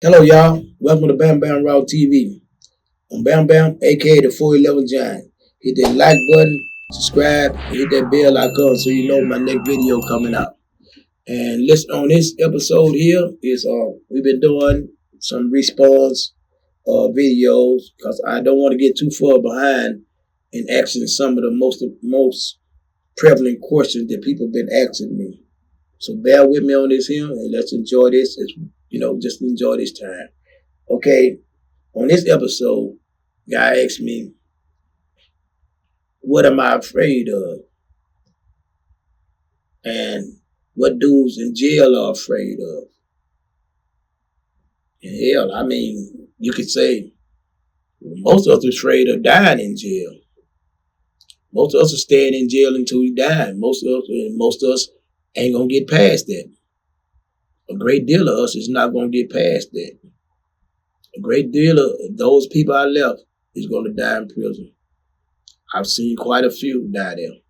Hello, y'all. Welcome to Bam Bam Raw TV. I'm Bam Bam, aka the 411 Giant. Hit that like button, subscribe, and hit that bell icon so you know my next video coming out. And listen, on this episode here is we've been doing some response videos because I don't want to get too far behind in asking some of the most prevalent questions that people have been asking me. So bear with me on this here and let's enjoy this. Just enjoy this time. Okay, on this episode, guy asked me, what am I afraid of? And what dudes in jail are afraid of? And hell, I mean, you could say most of us are afraid of dying in jail. Most of us are staying in jail until we die. Most of us ain't gonna get past that. A great deal of us is not gonna get past that. A great deal of those people I left is gonna die in prison. I've seen quite a few die there.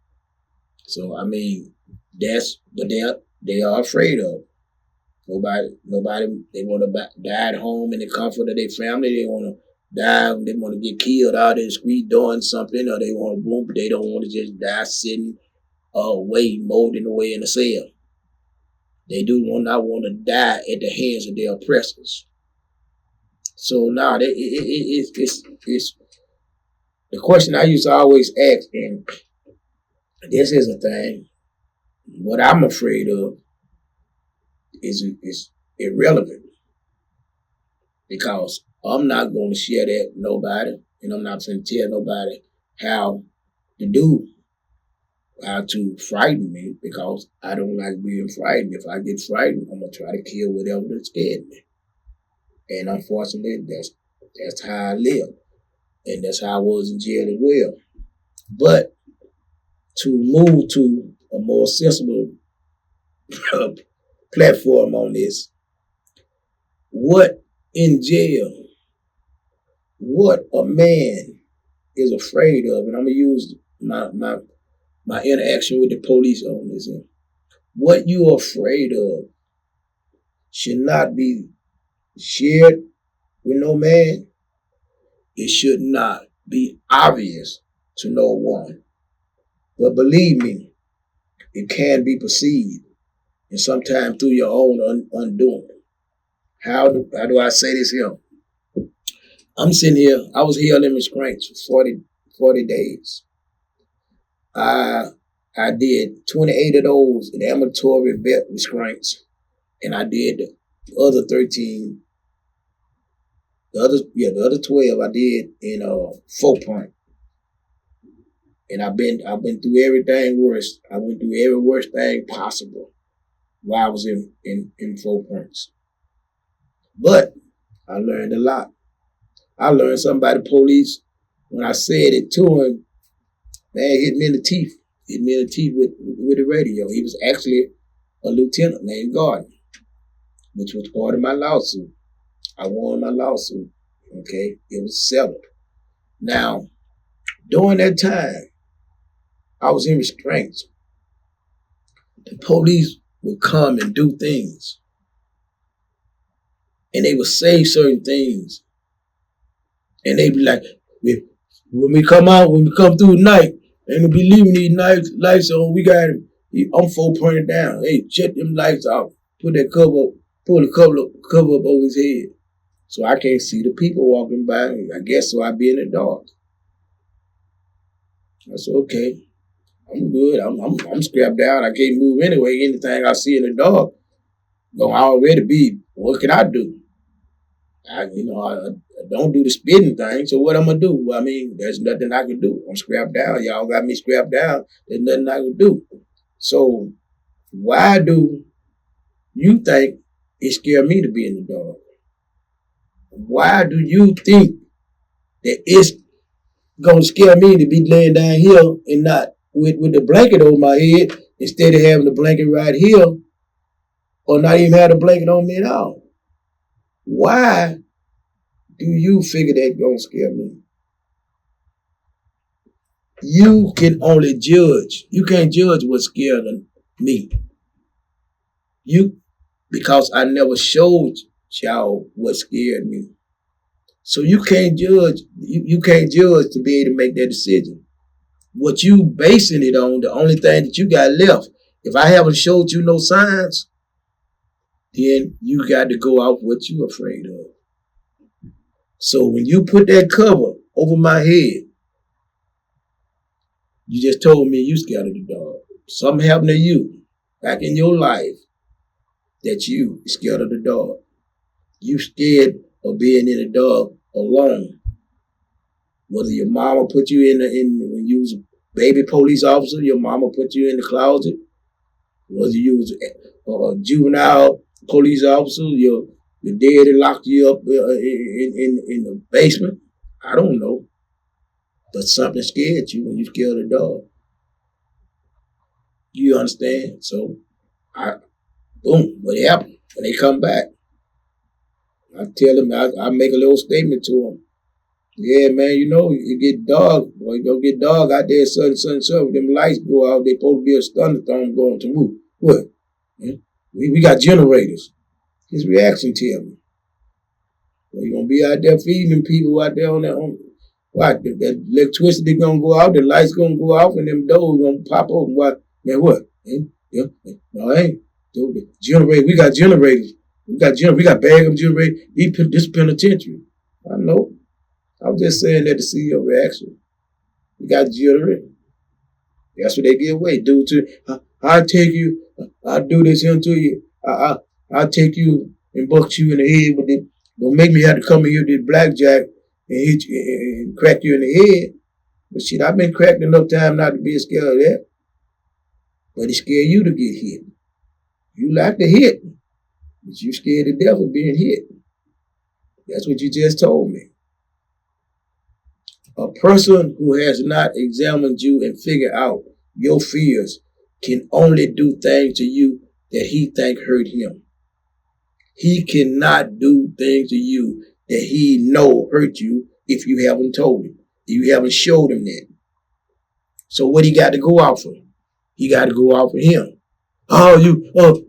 So I mean, that's what they are afraid of. Nobody. They want to die at home in the comfort of their family. They want to die. They want to get killed out in the street doing something, or they want to boom. But they don't want to just die sitting away, molding away in a cell. They do not want to die at the hands of their oppressors. So now it's the question I used to always ask, and this is a thing. What I'm afraid of is irrelevant because I'm not going to share that with nobody, and I'm not going to tell nobody how to frighten me because I don't like being frightened. If I get frightened, I'm gonna try to kill whatever that scared me, and unfortunately, that's how I live, and that's how I was in jail as well. But to move to a more sensible platform on this, what in jail, what a man is afraid of, and I'm gonna use my interaction with the police on this. What you are afraid of should not be shared with no man. It should not be obvious to no one. But believe me, it can be perceived, and sometimes through your own undoing. How do I say this here? I'm sitting here. I was held in restraints for 40 days. I did 28 of those in ambulatory vet restraints, and I did the other 13. The other 12 I did in 4-point. And I've been through everything worse. I went through every worst thing possible while I was in 4-points. But I learned a lot. I learned something by the police when I said it to him. Man, hit me in the teeth. Hit me in the teeth with the radio. He was actually a lieutenant named Gordon, which was part of my lawsuit. I won my lawsuit. Okay, it was settled. Now, during that time, I was in restraints. The police would come and do things, and they would say certain things, and they'd be like, when we come through the night, and we'll be leaving these lights on, I'm 4-pointed down. Hey, shut them lights off. Pull the cover up over his head. So I can't see the people walking by. I guess so I be in the dark. I said, okay, I'm good. I'm strapped down. I can't move anyway. Anything I see in the dark, gonna already be, what can I do? I don't do the spitting thing, so what I'm gonna do? Well, I mean, there's nothing I can do. I'm strapped down. Y'all got me strapped down. There's nothing I can do. So why do you think it scared me to be in the dark? Why do you think that it's gonna scare me to be laying down here and not with the blanket over my head instead of having the blanket right here, or not even have the blanket on me at all? Why do you figure that gonna scare me? You can only judge. You can't judge what's scaring me. Because I never showed Child, what scared me. So you can't judge. You can't judge to be able to make that decision. What you basing it on, the only thing that you got left, if I haven't showed you no signs, then you got to go off what you afraid of. So when you put that cover over my head, you just told me you scared of the dog. Something happened to you back in your life that you scared of the dog. You scared of being in the dog alone. Whether your mama put you in when you was a baby police officer, your mama put you in the closet. Whether you was a juvenile police officer, your daddy locked you up in the basement. I don't know. But something scared you when you scared a dog. You understand? So, boom, what happened? When they come back, I tell them, I make a little statement to them. Yeah, man, you get dog, or you go get dog out there, sun, them lights go out, they supposed to be a thunderstorm going to move. What? We got generators. His reaction tell me. Well, you're going to be out there feeding people out there on that, what? That electricity going to go out, the lights going to go off, and them doors going to pop open. What? Man, what? No, I ain't. Generator, we got generators. We got bag of generators. This penitentiary. I know. I was just saying that to see your reaction. We got generators. That's what they give away. Do to I take you. I do this into you. I take you and box you in the head with it. Don't make me have to come in here with this blackjack and hit you and crack you in the head. But shit, I've been cracked enough time not to be scared of that. But it scared you to get hit. You like to hit, but you scared to death of being hit. That's what you just told me. A person who has not examined you and figured out your fears can only do things to you that he think hurt him. He cannot do things to you that he know hurt you if you haven't told him. You haven't showed him that. So what he got to go off of? He got to go off of him.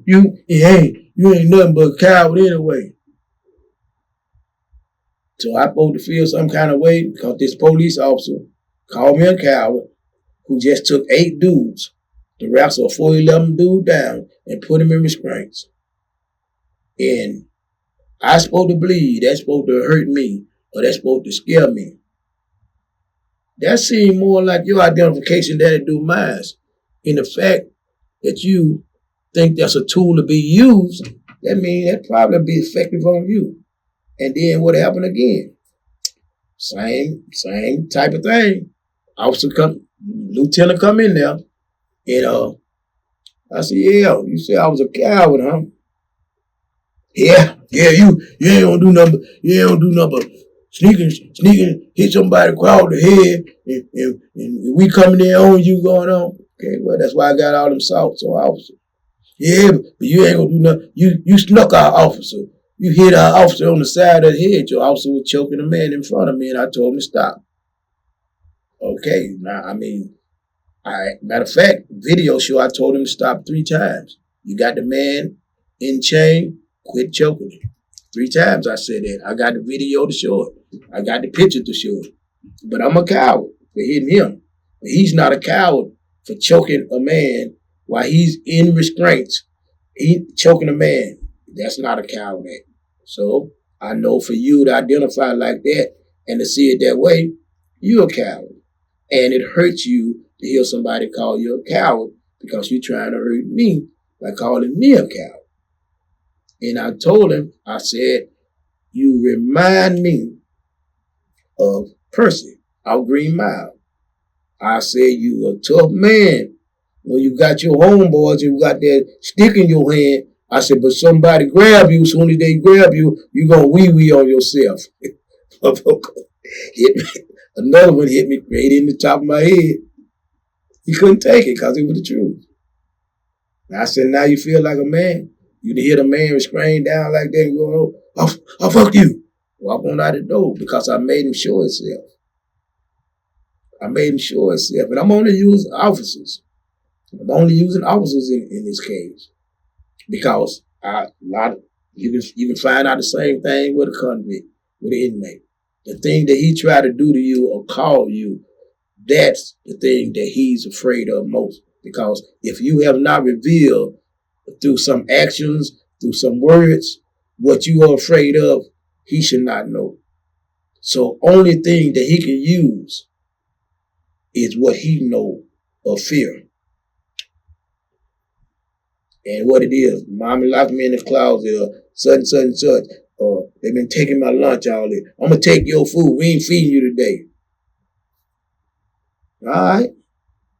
You ain't nothing but a coward anyway. So I supposed to feel some kind of way because this police officer called me a coward who just took 8 dudes to wrestle a 411 dude down and put him in restraints. And I supposed to believe that's supposed to hurt me or that's supposed to scare me. That seemed more like your identification than it do mine. In the fact that you think that's a tool to be used, that means that probably be effective on you. And then what happened again? Same type of thing. Lieutenant come in there, and I said, yeah, you said I was a coward, huh? Yeah, you ain't gonna do nothing. You ain't gonna do nothing but sneaking, hit somebody across the head, and we coming in on you going on. Okay, well that's why I got all them salts on officer. Yeah, but you ain't gonna do nothing. You snuck our officer. You hit our officer on the side of the head. Your officer was choking a man in front of me, and I told him to stop. Okay, now matter of fact, video show I told him to stop 3 times. You got the man in chain, quit choking him. 3 times I said that. I got the video to show it. I got the picture to show it. But I'm a coward for hitting him. But he's not a coward for choking a man while he's in restraints. He choking a man. That's not a coward act. So I know for you to identify like that and to see it that way, you're a coward. And it hurts you to hear somebody call you a coward because you're trying to hurt me by calling me a coward. And I told him, I said, you remind me of Percy out Green Mile. I said, you a tough man when you got your homeboys, you got that stick in your hand. I said, but somebody grab you, as soon as they grab you, you're going to wee-wee on yourself. Hit me. Another one hit me right in the top of my head. He couldn't take it because it was the truth. And I said, now you feel like a man? You to hit a man restrained down like that and go, oh, fuck you. Walk on out the door because I made him show himself. And I'm only using officers. I'm only using officers in this case. Because a lot You can find out the same thing with a convict, with an inmate. The thing that he tried to do to you or call you, that's the thing that he's afraid of most. Because if you have not revealed through some actions, through some words, what you are afraid of, he should not know. So only thing that he can use is what he know of fear. And what it is, mommy locked me in the closet, or such, or they've been taking my lunch all day. I'm gonna take your food. We ain't feeding you today. All right.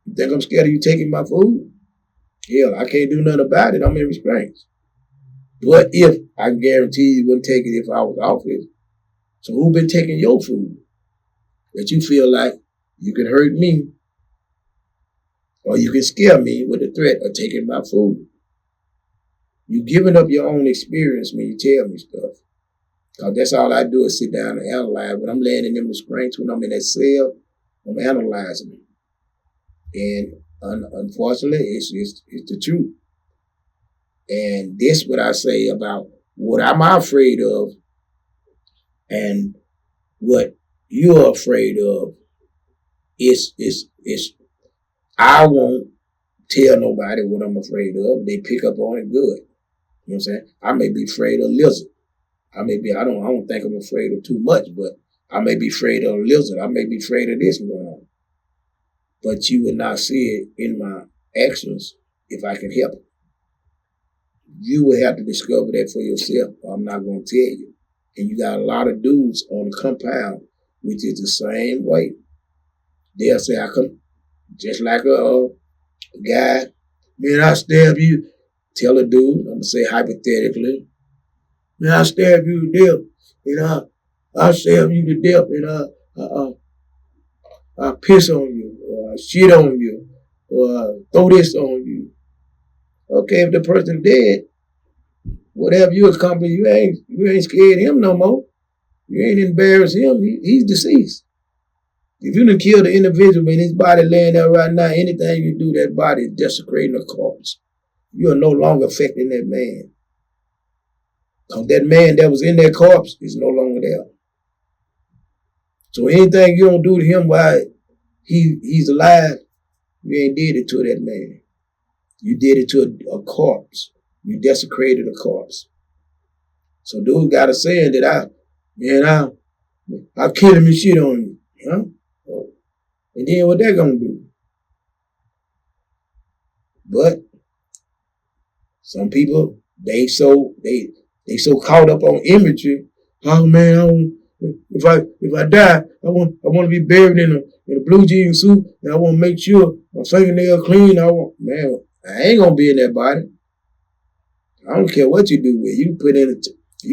You think I'm scared of you taking my food? Hell, I can't do nothing about it. I'm in restraints. But if I can guarantee you wouldn't take it if I was off it. So who been taking your food that you feel like you can hurt me or you can scare me with the threat of taking my food? You giving up your own experience when you tell me stuff. Because that's all I do is sit down and analyze. When I'm laying in them restraints, when I'm in that cell, I'm analyzing it. And unfortunately, it's the truth. And this what I say about what I'm afraid of and what you're afraid of is I won't tell nobody what I'm afraid of. They pick up on it good. You know what I'm saying? I may be afraid of a lizard. I don't think I'm afraid of too much, but I may be afraid of a lizard. I may be afraid of this going on. But you would not see it in my actions if I can help it. You will have to discover that for yourself, or I'm not going to tell you. And you got a lot of dudes on the compound, which is the same way. They'll say, I come, just like a guy, man, I stab you. Tell a dude, I'm going to say hypothetically, man, I stab you to death. You know, I stab you to death, and I piss on you, or I shit on you, or I throw this on you. Okay, if the person dead, whatever you accomplish, you ain't scared of him no more. You ain't embarrassed him. He's deceased. If you done kill the individual and his body laying there right now, anything you do, that body is desecrating a corpse. You are no longer affecting that man. Because that man that was in that corpse is no longer there. So anything you don't do to him while he's alive, you ain't did it to that man. You did it to a corpse. You desecrated a corpse. So dude got a saying that I'll kill him and shit on you. Huh? And then what they gonna do? But some people, they so caught up on imagery. Oh man, if I die, I want to be buried in a blue jean suit, and I want to make sure my fingernail clean. I ain't gonna be in that body. I don't care what you do with it. You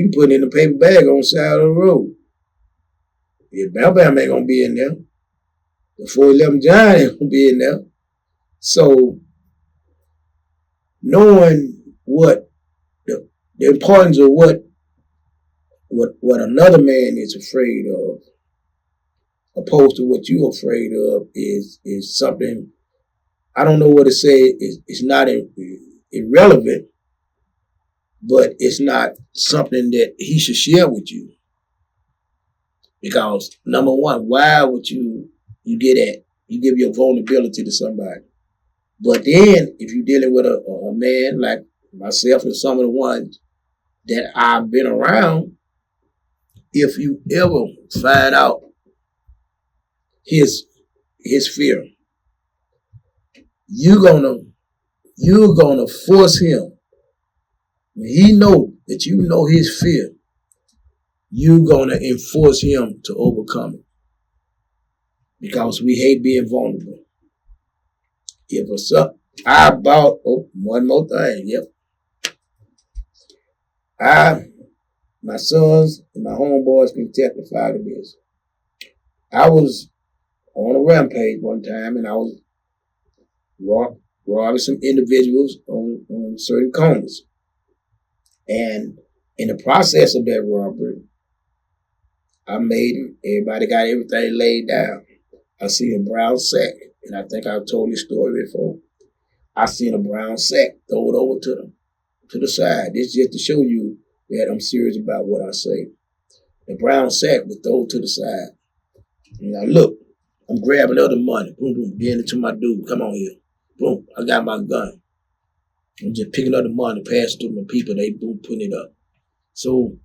can put it in a paper bag on the side of the road. Your Bamm ain't gonna be in there. The 411 Giant ain't gonna be in there. So knowing what the importance of what another man is afraid of, opposed to what you're afraid of, is something, I don't know what to say. It's not irrelevant, but it's not something that he should share with you. Because number one, why would you give your vulnerability to somebody? But then if you're dealing with a man like myself and some of the ones that I've been around, if you ever find out his fear, you're gonna force him. When he know that you know his fear, you're gonna enforce him to overcome it. Because we hate being vulnerable. If what's up, one more thing, yep. My sons and my homeboys can testify to this. I was on a rampage one time, and I was robbing some individuals on certain corners. And in the process of that robbery, everybody got everything laid down. I seen a brown sack, and I think I've told this story before. I seen a brown sack, throw it over to the side. This just to show you that I'm serious about what I say. The brown sack was thrown to the side. And I look, I'm grabbing other money. Boom, boom, getting it to my dude. Come on here. Boom, I got my gun. I'm just picking up the money, passing to my people. They boom, putting it up. So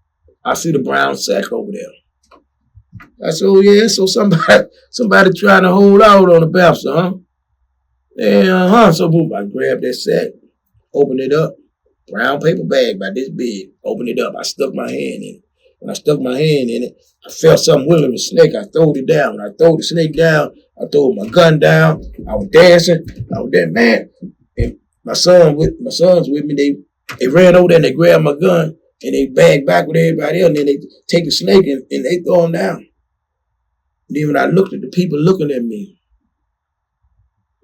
I see the brown sack over there. I said, oh yeah, so somebody trying to hold out on the bouncer, huh? Yeah, So boom, I grabbed that sack, opened it up. Brown paper bag about this big. Opened it up. I stuck my hand in it. When I stuck my hand in it, I felt something wiggling the snake. I throwed it down. When I threw the snake down, I threw my gun down. I was dancing. I was there, man. And my sons with me. They ran over there and they grabbed my gun and they bagged back with everybody else. And then they take the snake and they throw him down. And then when I looked at the people looking at me,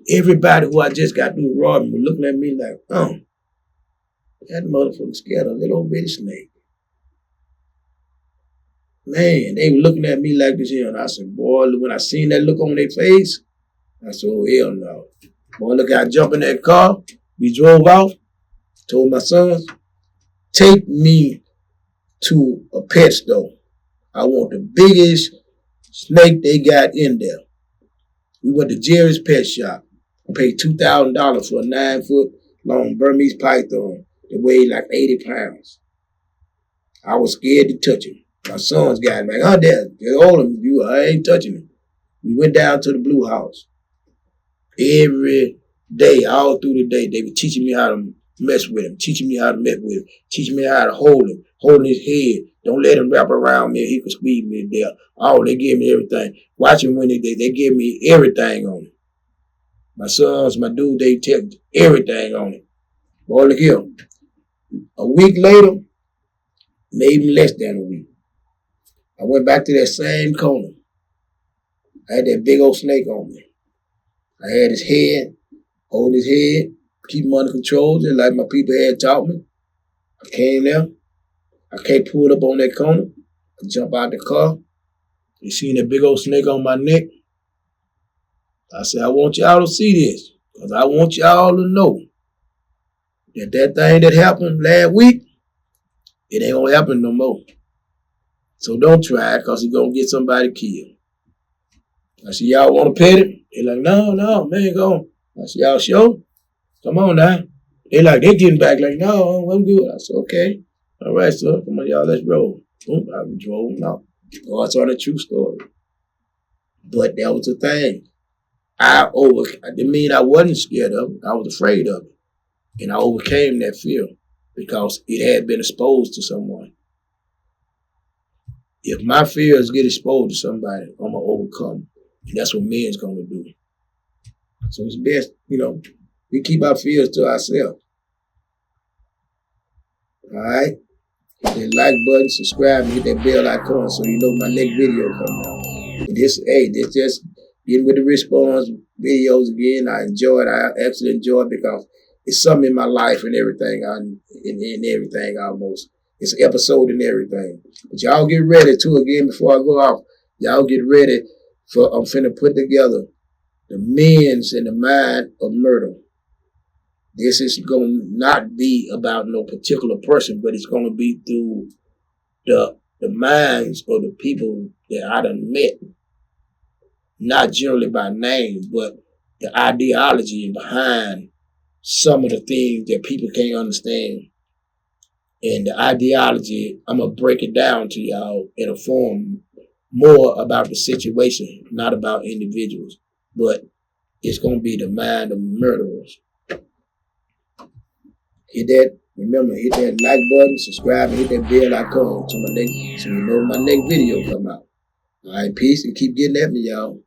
everybody who I just got through robbing was looking at me like, that motherfucker scared a little bitty snake. Man, they were looking at me like this here. And I said, boy, when I seen that look on their face, I said, oh, hell no. Boy, look, I jumped in that car. We drove off. Told my sons, take me to a pet store. I want the biggest snake they got in there. We went to Jerry's Pet Shop. I paid $2,000 for a 9-foot long Burmese python that weighed like 80 pounds. I was scared to touch him. My sons got him like, Dad, you hold him. I ain't touching him. We went down to the Blue House. Every day, all through the day, they were teaching me how to mess with him, teaching me how to mess with him, teaching me how to hold him, holding his head. Don't let him wrap around me. He could squeeze me there. Oh, they gave me everything. Watch him when they gave me everything on him. My sons, my dude, they tell everything on him. Boy, look here. A week later, maybe less than a week, I went back to that same corner. I had that big old snake on me. I had his head, hold his head, keep him under control, just like my people had taught me. I came there. I can't pull up on that corner. I jump out the car. You seen that big old snake on my neck? I said, I want y'all to see this, because I want y'all to know that thing that happened last week, it ain't going to happen no more. So don't try it, because it's going to get somebody killed. I said, y'all want to pet it? They're like, no, man, go on. I said, y'all sure? Come on now. They getting back like, no, I'm good. I said, okay. All right, so come on, y'all, let's roll. Boom, I drove them out. Oh, it's on a true story. But that was the thing. I didn't mean I wasn't scared of it. I was afraid of it. And I overcame that fear because it had been exposed to someone. If my fears get exposed to somebody, I'm going to overcome. And that's what men's going to do. So it's best, we keep our fears to ourselves. All right? Hit that like button, subscribe, and hit that bell icon so you know my next video coming out. And this just getting with the response videos again. I enjoy it. I actually enjoy it because it's something in my life and everything. In everything almost. It's an episode and everything. But y'all get ready too again before I go off. Y'all get ready for I'm finna put together the men's in the mind of murder. This is going to not be about no particular person, but it's going to be through the minds of the people that I done met. Not generally by name, but the ideology behind some of the things that people can't understand. And the ideology, I'm going to break it down to y'all in a form more about the situation, not about individuals. But it's going to be the mind of murderers. Hit that like button, subscribe, and hit that bell icon so you know my next video come out. All right, peace, and keep getting at me, y'all.